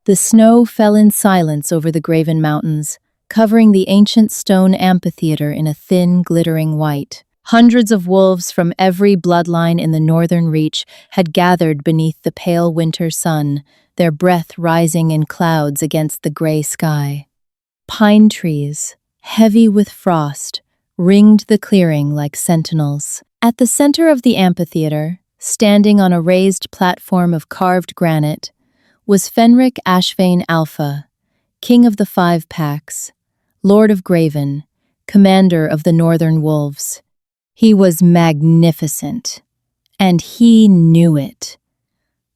The snow fell in silence over the graven mountains, covering the ancient stone amphitheater in a thin, glittering white. Hundreds of wolves from every bloodline in the northern reach had gathered beneath the pale winter sun, their breath rising in clouds against the gray sky. Pine trees, heavy with frost, ringed the clearing like sentinels. At the center of the amphitheater, standing on a raised platform of carved granite, was Fenric Ashvane Alpha, King of the Five Packs, Lord of Graven, Commander of the Northern Wolves. He was magnificent, and he knew it.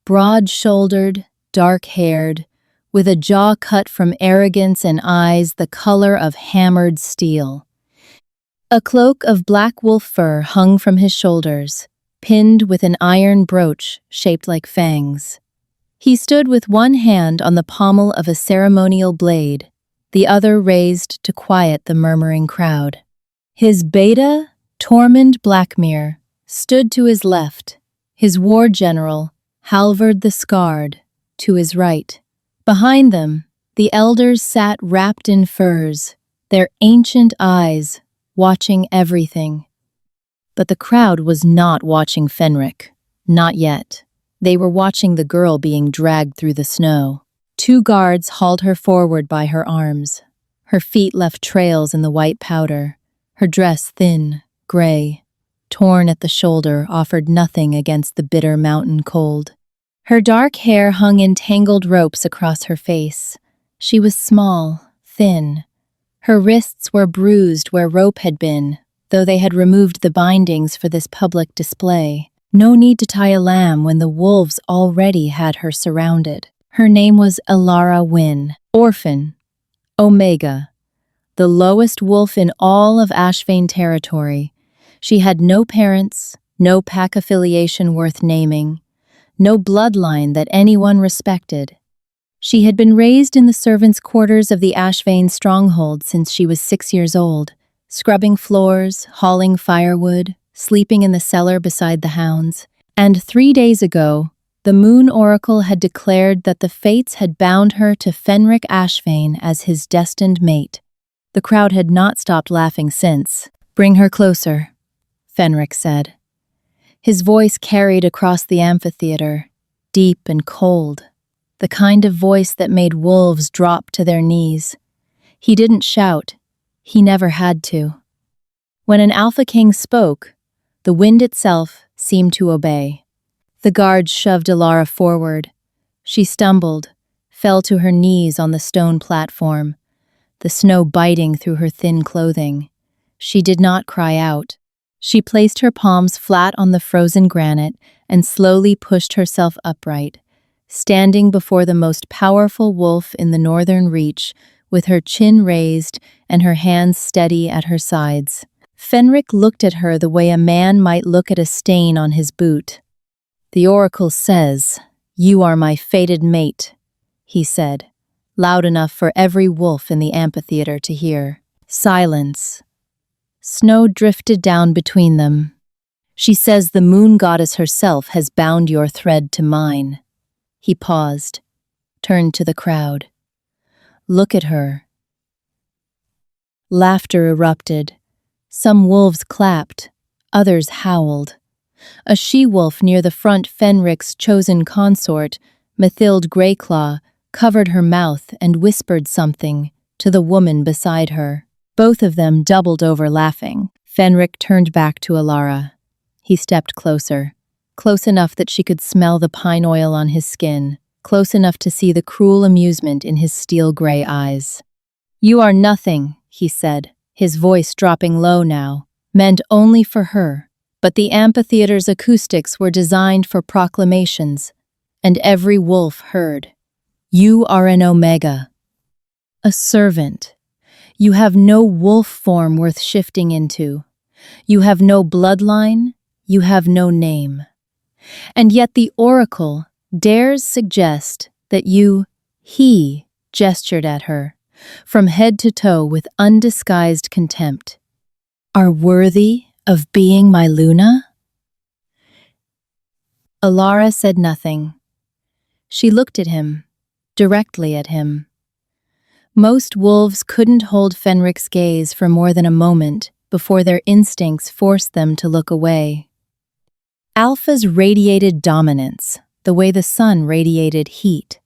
Broad-shouldered, dark-haired, with a jaw cut from arrogance and eyes the color of hammered steel. A cloak of black wolf fur hung from his shoulders, pinned with an iron brooch shaped like fangs. He stood with one hand on the pommel of a ceremonial blade, the other raised to quiet the murmuring crowd. His beta, Tormund Blackmere, stood to his left, his war general, Halvard the Scarred, to his right. Behind them, the elders sat wrapped in furs, their ancient eyes watching everything. But the crowd was not watching Fenric, not yet. They were watching the girl being dragged through the snow. Two guards hauled her forward by her arms. Her feet left trails in the white powder. Her dress thin, gray, torn at the shoulder, offered nothing against the bitter mountain cold. Her dark hair hung in tangled ropes across her face. She was small, thin. Her wrists were bruised where rope had been, though they had removed the bindings for this public display. No need to tie a lamb when the wolves already had her surrounded. Her name was Elara Wynn, Orphan, Omega, the lowest wolf in all of Ashvane territory. She had no parents, no pack affiliation worth naming, no bloodline that anyone respected. She had been raised in the servants' quarters of the Ashvane stronghold since she was 6 years old, scrubbing floors, hauling firewood, sleeping in the cellar beside the hounds. And 3 days ago, the Moon Oracle had declared that the fates had bound her to Fenric Ashvane as his destined mate. The crowd had not stopped laughing since. "Bring her closer," Fenric said. His voice carried across the amphitheater, deep and cold, the kind of voice that made wolves drop to their knees. He didn't shout. He never had to. When an Alpha King spoke, the wind itself seemed to obey. The guards shoved Elara forward. She stumbled, fell to her knees on the stone platform, the snow biting through her thin clothing. She did not cry out. She placed her palms flat on the frozen granite and slowly pushed herself upright, standing before the most powerful wolf in the northern reach, with her chin raised and her hands steady at her sides. Fenric looked at her the way a man might look at a stain on his boot. "The oracle says, 'You are my fated mate,'" he said, loud enough for every wolf in the amphitheater to hear. Silence. Snow drifted down between them. "She says the moon goddess herself has bound your thread to mine." He paused, turned to the crowd. "Look at her." Laughter erupted. Some wolves clapped, others howled. A she-wolf near the front, Fenric's chosen consort, Mathild Greyclaw, covered her mouth and whispered something to the woman beside her. Both of them doubled over laughing. Fenric turned back to Elara. He stepped closer, close enough that she could smell the pine oil on his skin, close enough to see the cruel amusement in his steel-gray eyes. "You are nothing," he said, his voice dropping low now, meant only for her. But the amphitheater's acoustics were designed for proclamations, and every wolf heard. "You are an Omega, a servant. You have no wolf form worth shifting into. You have no bloodline, you have no name. And yet the oracle dares suggest that he gestured at her, from head to toe with undisguised contempt, are worthy of being my Luna?" Elara said nothing. She looked at him, directly at him. Most wolves couldn't hold Fenric's gaze for more than a moment before their instincts forced them to look away. Alphas radiated dominance, the way the sun radiated heat.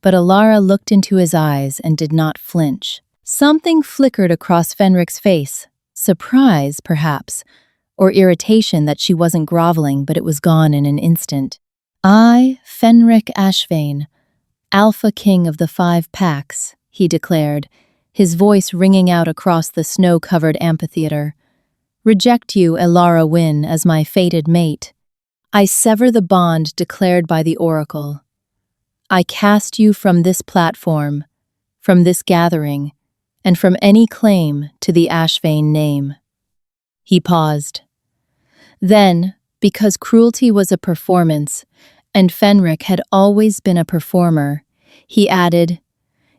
But Alara looked into his eyes and did not flinch. Something flickered across Fenric's face, surprise, perhaps, or irritation that she wasn't groveling, but it was gone in an instant. "I, Fenric Ashvane, Alpha King of the 5 Packs," he declared, his voice ringing out across the snow-covered amphitheater. "Reject you, Alara Wynn, as my fated mate. I sever the bond declared by the Oracle. I cast you from this platform, from this gathering, and from any claim to the Ashvane name." He paused. Then, because cruelty was a performance, and Fenric had always been a performer, he added,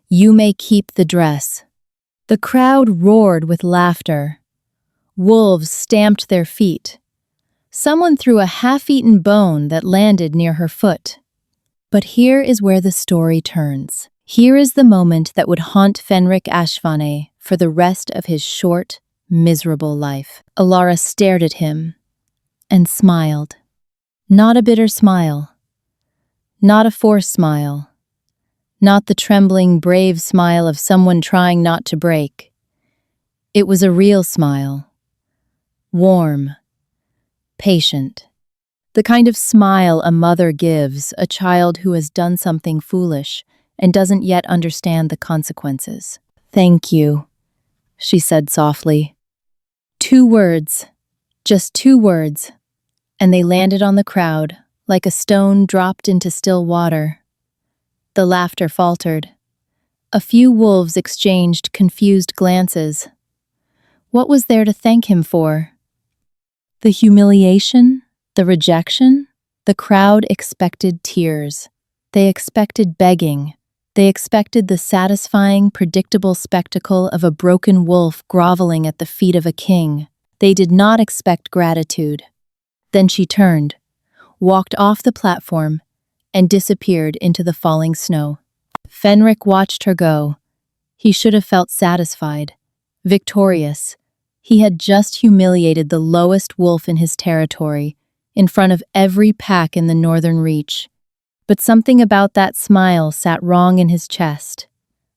"You may keep the dress." The crowd roared with laughter. Wolves stamped their feet. Someone threw a half-eaten bone that landed near her foot. But here is where the story turns. Here is the moment that would haunt Fenric Ashvane for the rest of his short, miserable life. Alara stared at him and smiled. Not a bitter smile. Not a forced smile. Not the trembling, brave smile of someone trying not to break. It was a real smile. Warm. Patient. The kind of smile a mother gives a child who has done something foolish and doesn't yet understand the consequences. "Thank you," she said softly. 2 words. Just 2 words. And they landed on the crowd like a stone dropped into still water. The laughter faltered. A few wolves exchanged confused glances. What was there to thank him for? The humiliation? The rejection? The crowd expected tears. They expected begging. They expected the satisfying, predictable spectacle of a broken wolf groveling at the feet of a king. They did not expect gratitude. Then she turned, walked off the platform, and disappeared into the falling snow. Fenric watched her go. He should have felt satisfied, victorious. He had just humiliated the lowest wolf in his territory, in front of every pack in the northern reach. But something about that smile sat wrong in his chest.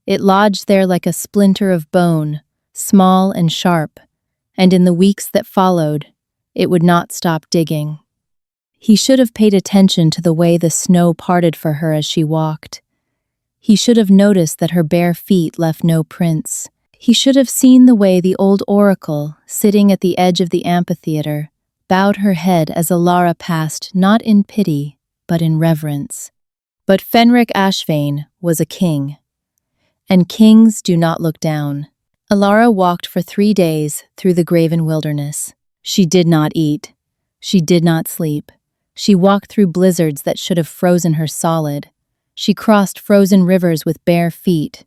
It lodged there like a splinter of bone, small and sharp, and in the weeks that followed, it would not stop digging. He should have paid attention to the way the snow parted for her as she walked. He should have noticed that her bare feet left no prints. He should have seen the way the old oracle, sitting at the edge of the amphitheater, bowed her head as Alara passed, not in pity, but in reverence. But Fenric Ashvane was a king, and kings do not look down. Alara walked for 3 days through the graven wilderness. She did not eat. She did not sleep. She walked through blizzards that should have frozen her solid. She crossed frozen rivers with bare feet.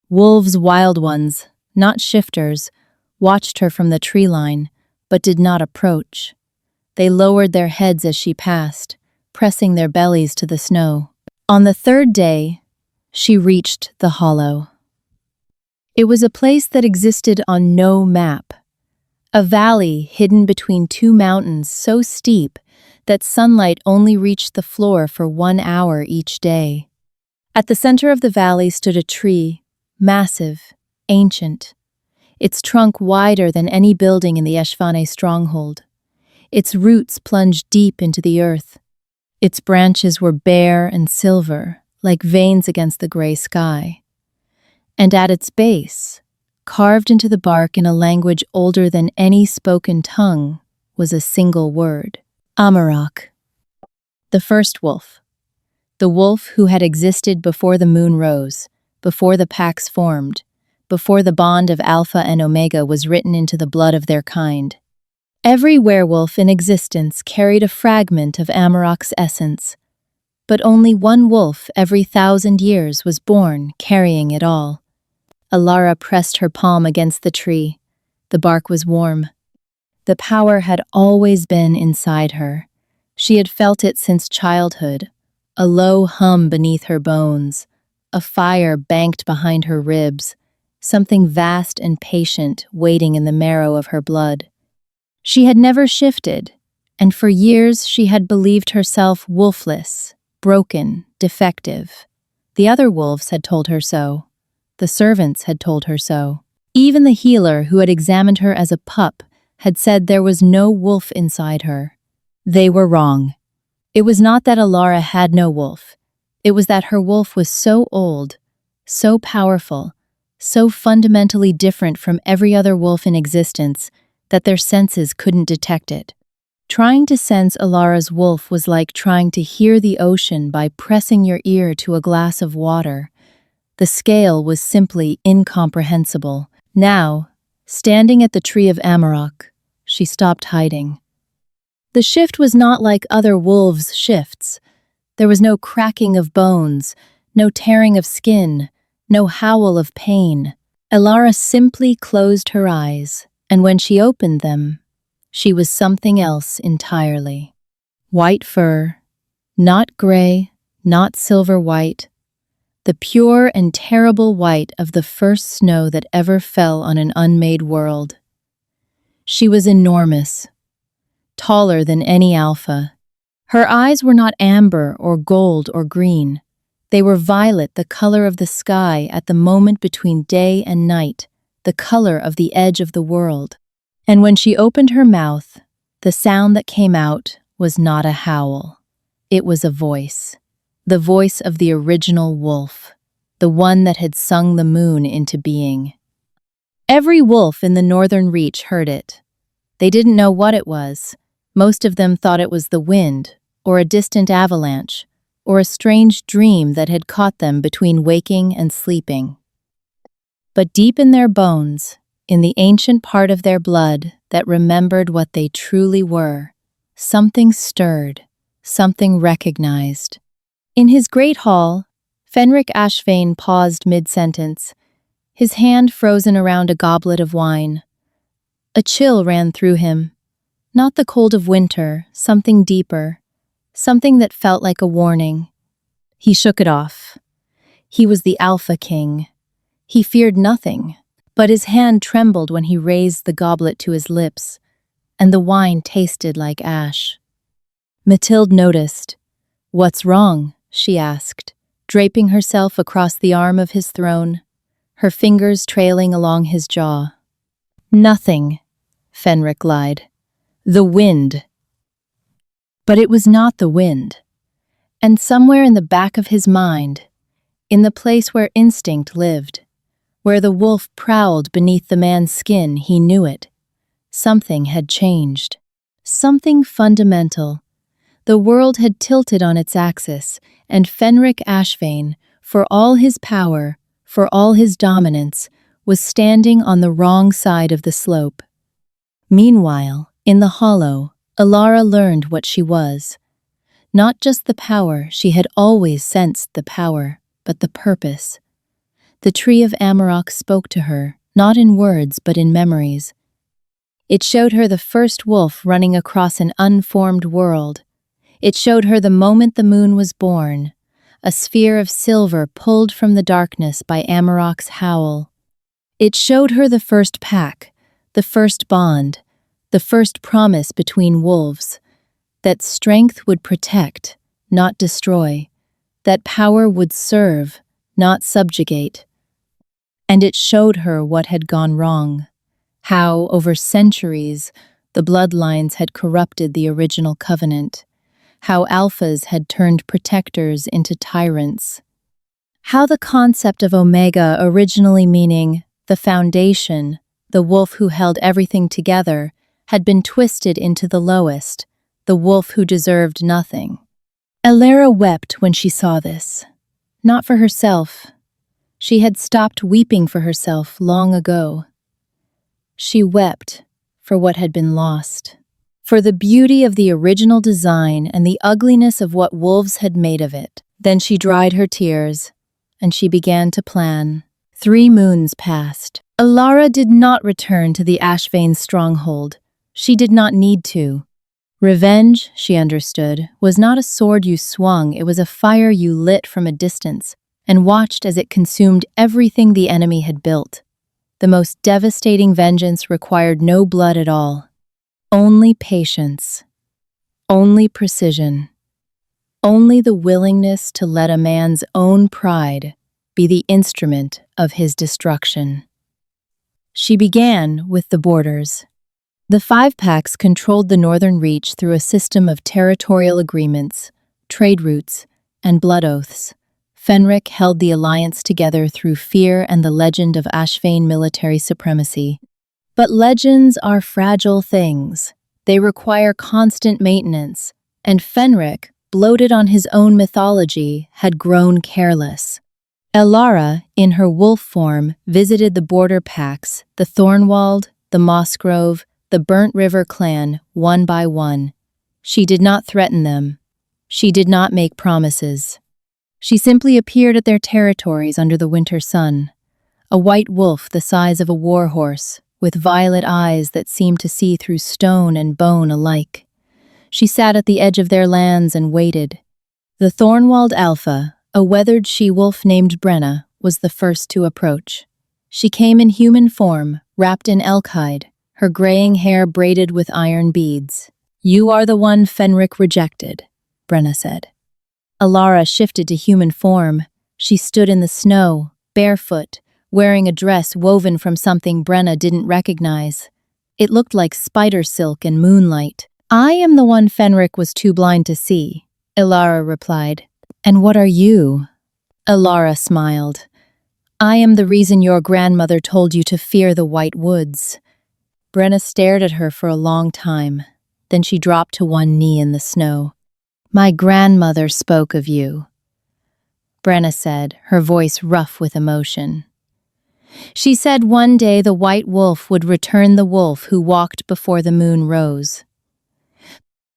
Wolves, wild ones, not shifters, watched her from the tree line, but did not approach. They lowered their heads as she passed, pressing their bellies to the snow. On the 3rd day, she reached the hollow. It was a place that existed on no map. A valley hidden between 2 mountains so steep that sunlight only reached the floor for 1 hour each day. At the center of the valley stood a tree, massive, ancient, its trunk wider than any building in the Ashvane stronghold. Its roots plunged deep into the earth. Its branches were bare and silver, like veins against the gray sky. And at its base, carved into the bark in a language older than any spoken tongue, was a single word: Amarok. The first wolf. The wolf who had existed before the moon rose, before the packs formed, before the bond of Alpha and Omega was written into the blood of their kind. Every werewolf in existence carried a fragment of Amarok's essence, but only one wolf every 1,000 years was born carrying it all. Alara pressed her palm against the tree. The bark was warm. The power had always been inside her. She had felt it since childhood, a low hum beneath her bones, a fire banked behind her ribs, something vast and patient waiting in the marrow of her blood. She had never shifted, and for years she had believed herself wolfless, broken, defective. The other wolves had told her so. The servants had told her so. Even the healer who had examined her as a pup had said there was no wolf inside her. They were wrong. It was not that Alara had no wolf. It was that her wolf was so old, so powerful, so fundamentally different from every other wolf in existence that their senses couldn't detect it. Trying to sense Alara's wolf was like trying to hear the ocean by pressing your ear to a glass of water. The scale was simply incomprehensible. Now, standing at the tree of Amarok, she stopped hiding. The shift was not like other wolves' shifts. There was no cracking of bones, no tearing of skin, no howl of pain. Alara simply closed her eyes, and when she opened them, she was something else entirely. White fur, not gray, not silver white, the pure and terrible white of the first snow that ever fell on an unmade world. She was enormous, taller than any alpha. Her eyes were not amber or gold or green. They were violet, the color of the sky at the moment between day and night, the color of the edge of the world. And when she opened her mouth, the sound that came out was not a howl. It was a voice. The voice of the original wolf, the one that had sung the moon into being. Every wolf in the northern reach heard it. They didn't know what it was. Most of them thought it was the wind, or a distant avalanche, or a strange dream that had caught them between waking and sleeping. But deep in their bones, in the ancient part of their blood that remembered what they truly were, something stirred, something recognized. In his great hall, Fenric Ashvane paused mid-sentence, his hand frozen around a goblet of wine. A chill ran through him, not the cold of winter, something deeper, something that felt like a warning. He shook it off. He was the Alpha King. He feared nothing, but his hand trembled when he raised the goblet to his lips, and the wine tasted like ash. Mathilde noticed. "What's wrong?" she asked, draping herself across the arm of his throne, her fingers trailing along his jaw. "Nothing," Fenric lied. "The wind." But it was not the wind. And somewhere in the back of his mind, in the place where instinct lived, where the wolf prowled beneath the man's skin, he knew it. Something had changed. Something fundamental. The world had tilted on its axis, and Fenric Ashvane, for all his power, for all his dominance, was standing on the wrong side of the slope. Meanwhile, in the hollow, Alara learned what she was. Not just the power, she had always sensed the power, but the purpose. The tree of Amarok spoke to her, not in words but in memories. It showed her the first wolf running across an unformed world. It showed her the moment the moon was born, a sphere of silver pulled from the darkness by Amarok's howl. It showed her the first pack, the first bond, the first promise between wolves, that strength would protect, not destroy, that power would serve, not subjugate. And it showed her what had gone wrong, how, over centuries, the bloodlines had corrupted the original covenant, how alphas had turned protectors into tyrants, how the concept of Omega, originally meaning the foundation, the wolf who held everything together, had been twisted into the lowest, the wolf who deserved nothing. Alara wept when she saw this. Not for herself. She had stopped weeping for herself long ago. She wept for what had been lost, for the beauty of the original design and the ugliness of what wolves had made of it. Then she dried her tears, and she began to plan. 3 moons passed. Alara did not return to the Ashvane stronghold. She did not need to. Revenge, she understood, was not a sword you swung, it was a fire you lit from a distance, and watched as it consumed everything the enemy had built. The most devastating vengeance required no blood at all. Only patience. Only precision. Only the willingness to let a man's own pride be the instrument of his destruction. She began with the borders. The 5 packs controlled the northern reach through a system of territorial agreements, trade routes, and blood oaths. Fenric held the alliance together through fear and the legend of Ashvane military supremacy. But legends are fragile things. They require constant maintenance, and Fenric, bloated on his own mythology, had grown careless. Elara, in her wolf form, visited the border packs, the Thornwald, the Mossgrove, the Burnt River clan, one by one. She did not threaten them. She did not make promises. She simply appeared at their territories under the winter sun, a white wolf the size of a war horse, with violet eyes that seemed to see through stone and bone alike. She sat at the edge of their lands and waited. The Thornwald Alpha, a weathered she-wolf named Brenna, was the first to approach. She came in human form, wrapped in elk hide, her graying hair braided with iron beads. "You are the one Fenric rejected," Brenna said. Elara shifted to human form. She stood in the snow, barefoot, wearing a dress woven from something Brenna didn't recognize. It looked like spider silk and moonlight. "I am the one Fenric was too blind to see," Elara replied. "And what are you?" Elara smiled. "I am the reason your grandmother told you to fear the White Woods." Brenna stared at her for a long time. Then she dropped to one knee in the snow. "My grandmother spoke of you," Brenna said, her voice rough with emotion. "She said one day the white wolf would return the wolf who walked before the moon rose.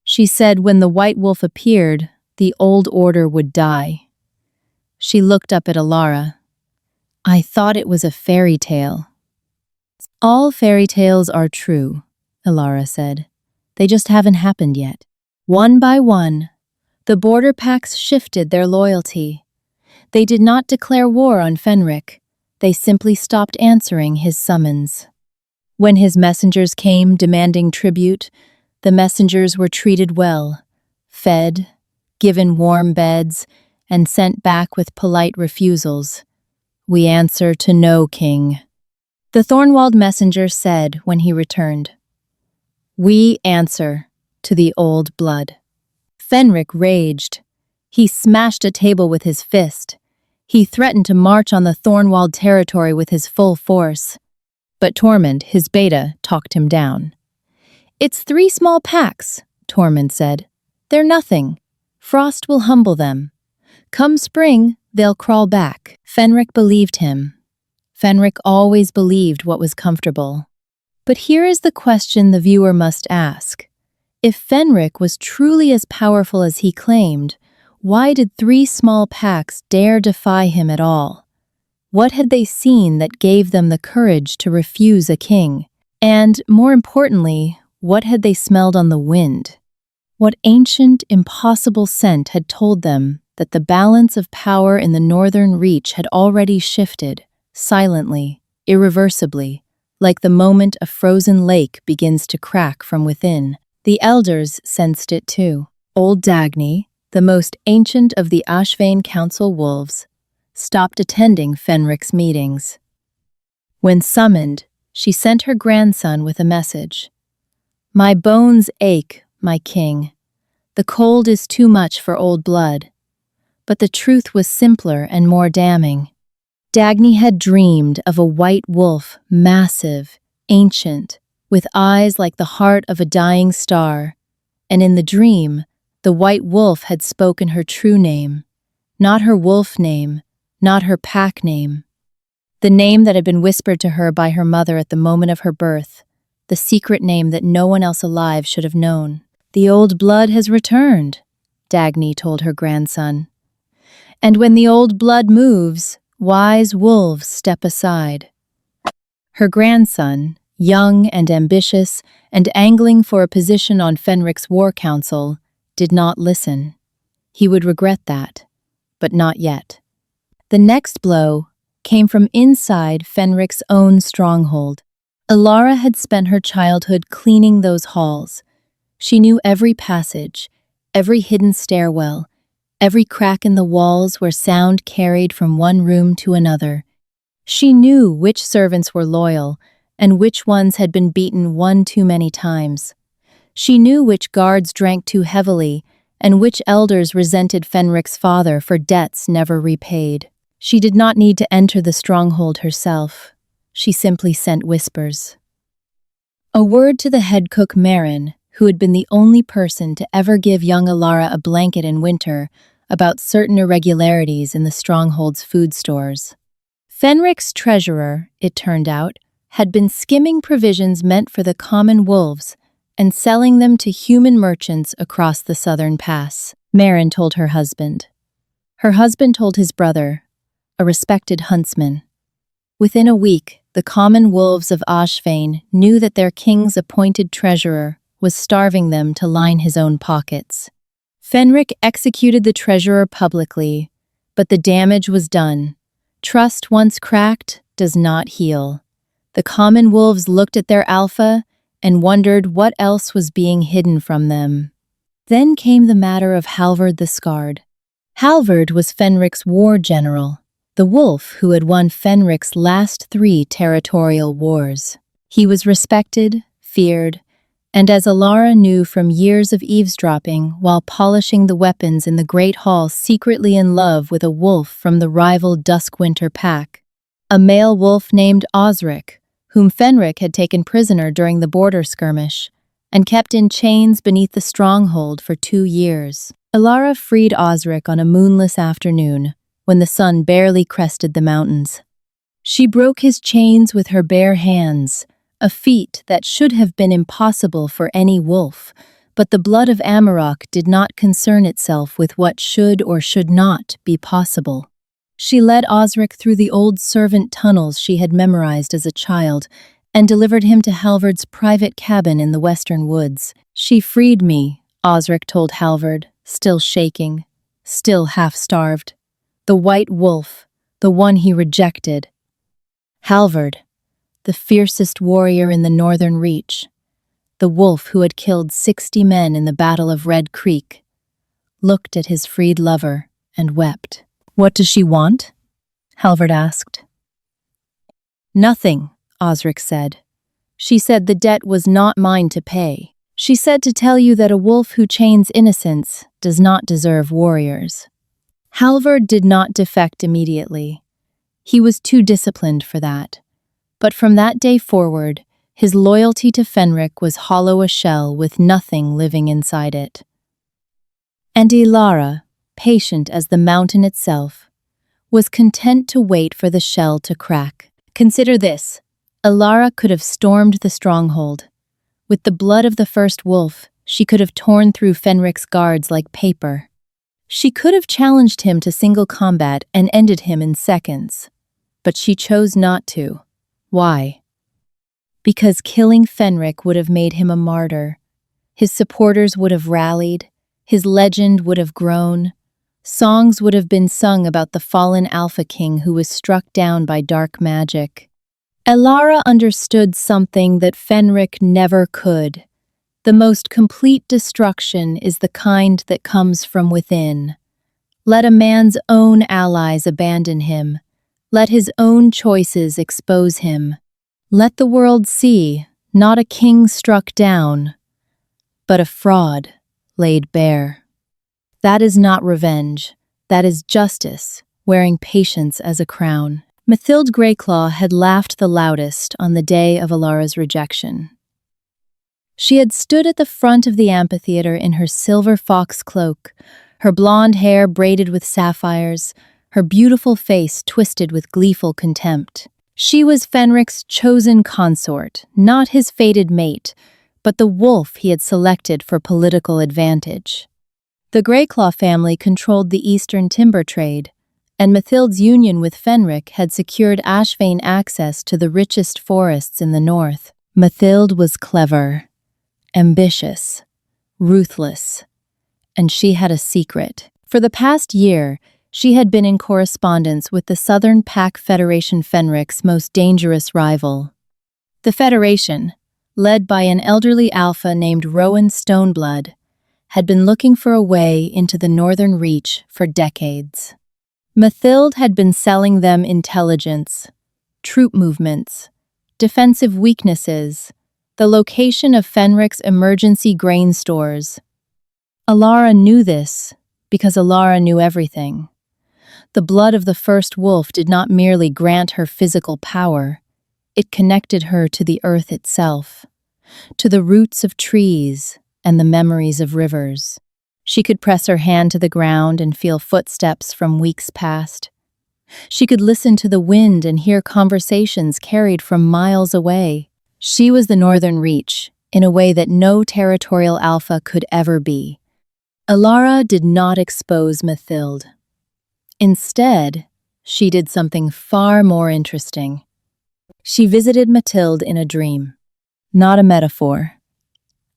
She said when the white wolf appeared, the old order would die." She looked up at Elara. "I thought it was a fairy tale." "All fairy tales are true," Elara said. "They just haven't happened yet." One by one, the border packs shifted their loyalty. They did not declare war on Fenric. They simply stopped answering his summons. When his messengers came demanding tribute, the messengers were treated well, fed, given warm beds, and sent back with polite refusals. "We answer to no king." The Thornwald messenger said when he returned, "We answer to the old blood." Fenric raged. He smashed a table with his fist. He threatened to march on the Thornwald territory with his full force. But Tormund, his beta, talked him down. "It's 3 small packs," Tormund said. "They're nothing. Frost will humble them. Come spring, they'll crawl back." Fenric believed him. Fenric always believed what was comfortable. But here is the question the viewer must ask. If Fenric was truly as powerful as he claimed, why did 3 small packs dare defy him at all? What had they seen that gave them the courage to refuse a king? And, more importantly, what had they smelled on the wind? What ancient, impossible scent had told them that the balance of power in the northern reach had already shifted, silently, irreversibly, like the moment a frozen lake begins to crack from within? The elders sensed it too. Old Dagny, the most ancient of the Ashvane Council wolves, stopped attending Fenric's meetings. When summoned, she sent her grandson with a message. "My bones ache, my king. The cold is too much for old blood." But the truth was simpler and more damning. Dagny had dreamed of a white wolf, massive, ancient, with eyes like the heart of a dying star, and in the dream, the white wolf had spoken her true name, not her wolf name, not her pack name. The name that had been whispered to her by her mother at the moment of her birth, the secret name that no one else alive should have known. "The old blood has returned," Dagny told her grandson. "And when the old blood moves, wise wolves step aside." Her grandson, young and ambitious and angling for a position on Fenric's war council, did not listen. He would regret that, but not yet. The next blow came from inside Fenric's own stronghold. Elara had spent her childhood cleaning those halls. She knew every passage, every hidden stairwell, every crack in the walls where sound carried from one room to another. She knew which servants were loyal and which ones had been beaten one too many times. She knew which guards drank too heavily and which elders resented Fenric's father for debts never repaid. She did not need to enter the stronghold herself. She simply sent whispers. A word to the head cook Marin, who had been the only person to ever give young Elara a blanket in winter, about certain irregularities in the stronghold's food stores. Fenric's treasurer, it turned out, had been skimming provisions meant for the common wolves and selling them to human merchants across the southern pass. Marin told her husband. Her husband told his brother, a respected huntsman. Within a week, the common wolves of Ashvain knew that their king's appointed treasurer was starving them to line his own pockets. Fenric executed the treasurer publicly, but the damage was done. Trust once cracked does not heal. The common wolves looked at their alpha and wondered what else was being hidden from them. Then came the matter of Halvard the Scarred. Halvard was Fenric's war general, the wolf who had won Fenric's last 3 territorial wars. He was respected, feared, and as Elara knew from years of eavesdropping while polishing the weapons in the Great Hall, secretly in love with a wolf from the rival Duskwinter pack, a male wolf named Osric, whom Fenric had taken prisoner during the border skirmish and kept in chains beneath the stronghold for 2 years. Elara freed Osric on a moonless afternoon, when the sun barely crested the mountains. She broke his chains with her bare hands, a feat that should have been impossible for any wolf, but the blood of Amarok did not concern itself with what should or should not be possible. She led Osric through the old servant tunnels she had memorized as a child and delivered him to Halvard's private cabin in the western woods. She freed me, Osric told Halvard, still shaking, still half-starved. The white wolf, the one he rejected. Halvard, the fiercest warrior in the northern reach, the wolf who had killed 60 men in the Battle of Red Creek, looked at his freed lover and wept. "What does she want?" Halvard asked. "Nothing," Osric said. "She said the debt was not mine to pay. She said to tell you that a wolf who chains innocents does not deserve warriors." Halvard did not defect immediately. He was too disciplined for that. But from that day forward, his loyalty to Fenric was hollow a shell with nothing living inside it. And Elara, patient as the mountain itself, was content to wait for the shell to crack. Consider this. Elara could have stormed the stronghold. With the blood of the first wolf, she could have torn through Fenric's guards like paper. She could have challenged him to single combat and ended him in seconds. But she chose not to. Why? Because killing Fenric would have made him a martyr. His supporters would have rallied. His legend would have grown. Songs would have been sung about the fallen Alpha King who was struck down by dark magic. Elara understood something that Fenric never could. The most complete destruction is the kind that comes from within. Let a man's own allies abandon him. Let his own choices expose him. Let the world see, not a king struck down, but a fraud laid bare. That is not revenge. That is justice, wearing patience as a crown. Mathilde Greyclaw had laughed the loudest on the day of Elara's rejection. She had stood at the front of the amphitheater in her silver fox cloak, her blonde hair braided with sapphires, her beautiful face twisted with gleeful contempt. She was Fenric's chosen consort, not his fated mate, but the wolf he had selected for political advantage. The Greyclaw family controlled the eastern timber trade, and Mathilde's union with Fenric had secured Ashvain access to the richest forests in the north. Mathilde was clever, ambitious, ruthless, and she had a secret. For the past year, She had been in correspondence with the Southern Pack Federation Fenric's most dangerous rival. The Federation, led by an elderly alpha named Rowan Stoneblood, had been looking for a way into the Northern Reach for decades. Mathild had been selling them intelligence, troop movements, defensive weaknesses, the location of Fenric's emergency grain stores. Alara knew this because Alara knew everything. The blood of the first wolf did not merely grant her physical power, it connected her to the earth itself, to the roots of trees and the memories of rivers. She could press her hand to the ground and feel footsteps from weeks past. She could listen to the wind and hear conversations carried from miles away. She was the Northern Reach, in a way that no territorial alpha could ever be. Alara did not expose Mathild. Instead, she did something far more interesting. She visited Mathild in a dream, not a metaphor.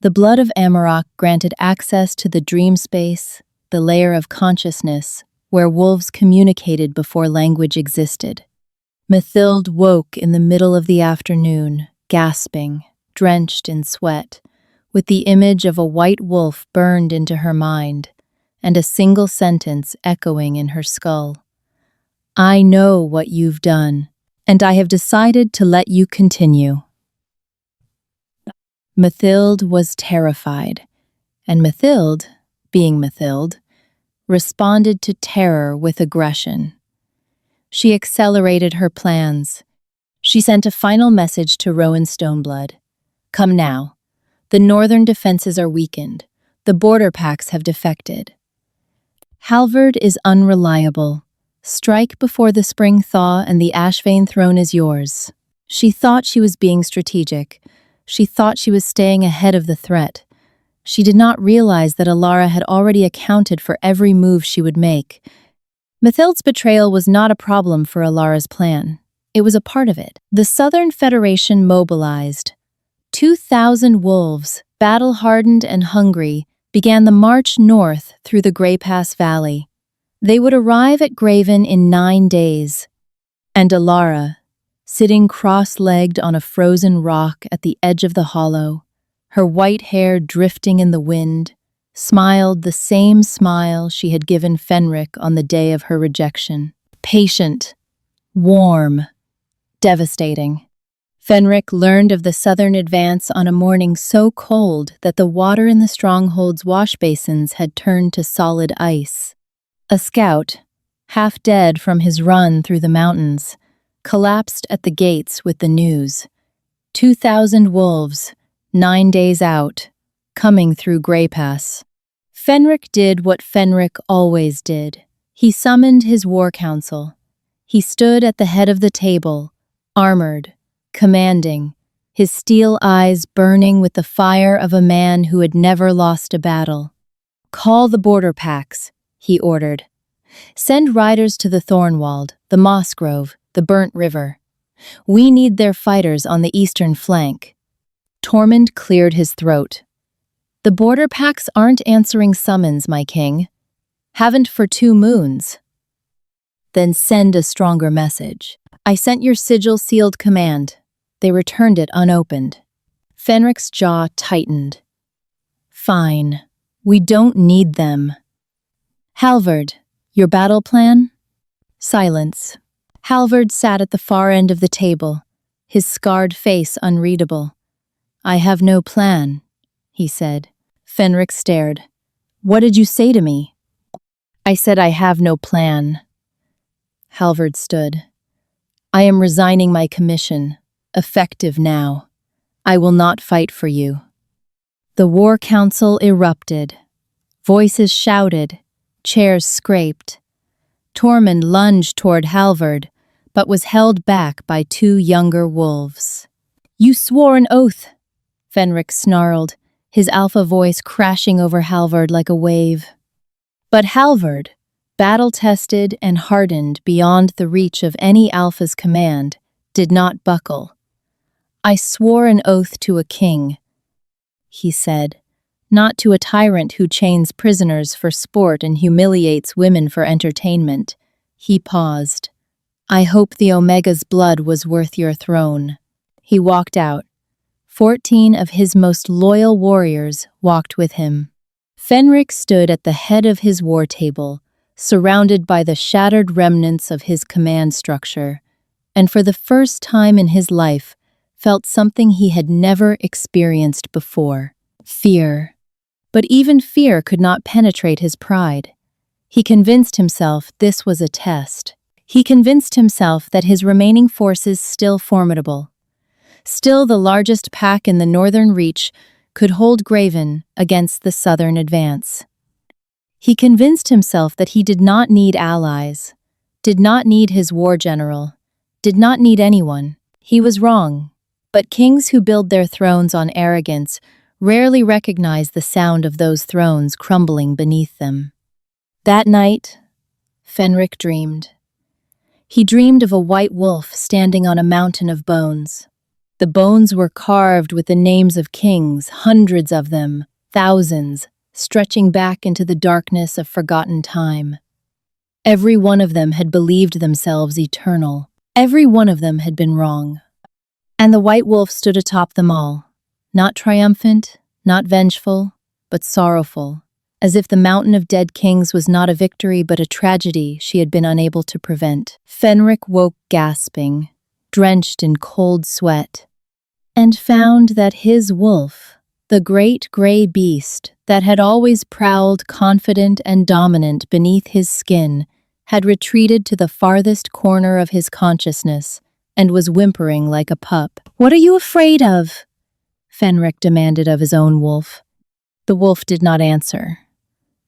The blood of Amarok granted access to the dream space, the layer of consciousness, where wolves communicated before language existed. Mathild woke in the middle of the afternoon, gasping, drenched in sweat, with the image of a white wolf burned into her mind, and a single sentence echoing in her skull. "I know what you've done, and I have decided to let you continue." Mathild was terrified, and Mathild, being Mathild, responded to terror with aggression. She accelerated her plans. She sent a final message to Rowan Stoneblood. "Come now. The northern defenses are weakened. The border packs have defected. Halvard is unreliable. Strike before the spring thaw and the Ashvane throne is yours." She thought she was being strategic. She thought she was staying ahead of the threat. She did not realize that Alara had already accounted for every move she would make. Mathild's betrayal was not a problem for Alara's plan. It was a part of it. The Southern Federation mobilized. 2,000 wolves, battle-hardened and hungry, began the march north through the Grey Pass Valley. They would arrive at Graven in 9 days. And Alara, sitting cross-legged on a frozen rock at the edge of the hollow, her white hair drifting in the wind, smiled the same smile she had given Fenric on the day of her rejection. Patient, warm, devastating. Fenric learned of the southern advance on a morning so cold that the water in the stronghold's wash basins had turned to solid ice. A scout, half dead from his run through the mountains, collapsed at the gates with the news. 2,000 wolves, 9 days out, coming through Grey Pass. Fenric did what Fenric always did. He summoned his war council. He stood at the head of the table, armored, commanding, his steel eyes burning with the fire of a man who had never lost a battle. "Call the border packs," he ordered. "Send riders to the Thornwald, the Moss Grove, the Burnt River. We need their fighters on the eastern flank." Tormund cleared his throat. "The border packs aren't answering summons, my king. Haven't for 2 moons. Then send a stronger message. I sent your sigil-sealed command. They returned it unopened." Fenric's jaw tightened. "Fine. We don't need them." "Halvard, your battle plan?" Silence. Halvard sat at the far end of the table, his scarred face unreadable. "I have no plan," he said. Fenric stared. "What did you say to me?" "I said I have no plan." Halvard stood. "I am resigning my commission, effective now. I will not fight for you." The War Council erupted. Voices shouted, chairs scraped. Tormund lunged toward Halvard, but was held back by 2 younger wolves. "You swore an oath," Fenric snarled, his alpha voice crashing over Halvard like a wave. But Halvard, battle-tested and hardened beyond the reach of any alpha's command, did not buckle. "I swore an oath to a king," he said, not to a tyrant who chains prisoners for sport and humiliates women for entertainment. He paused. I hope the Omega's blood was worth your throne. He walked out. 14 of his most loyal warriors walked with him. Fenric stood at the head of his war table, surrounded by the shattered remnants of his command structure, and for the first time in his life felt something he had never experienced before: fear. But even fear could not penetrate his pride. He convinced himself this was a test. He convinced himself that his remaining forces still formidable. Still the largest pack in the northern reach could hold Graven against the southern advance. He convinced himself that he did not need allies, did not need his war general, did not need anyone. He was wrong. But kings who build their thrones on arrogance rarely recognize the sound of those thrones crumbling beneath them. That night, Fenric dreamed. He dreamed of a white wolf standing on a mountain of bones. The bones were carved with the names of kings, hundreds of them, thousands, stretching back into the darkness of forgotten time. Every one of them had believed themselves eternal. Every one of them had been wrong. And the white wolf stood atop them all, not triumphant, not vengeful, but sorrowful, as if the mountain of dead kings was not a victory but a tragedy she had been unable to prevent. Fenric woke gasping, drenched in cold sweat, and found that his wolf, the great gray beast that had always prowled confident and dominant beneath his skin, had retreated to the farthest corner of his consciousness and was whimpering like a pup. "What are you afraid of?" Fenric demanded of his own wolf. The wolf did not answer,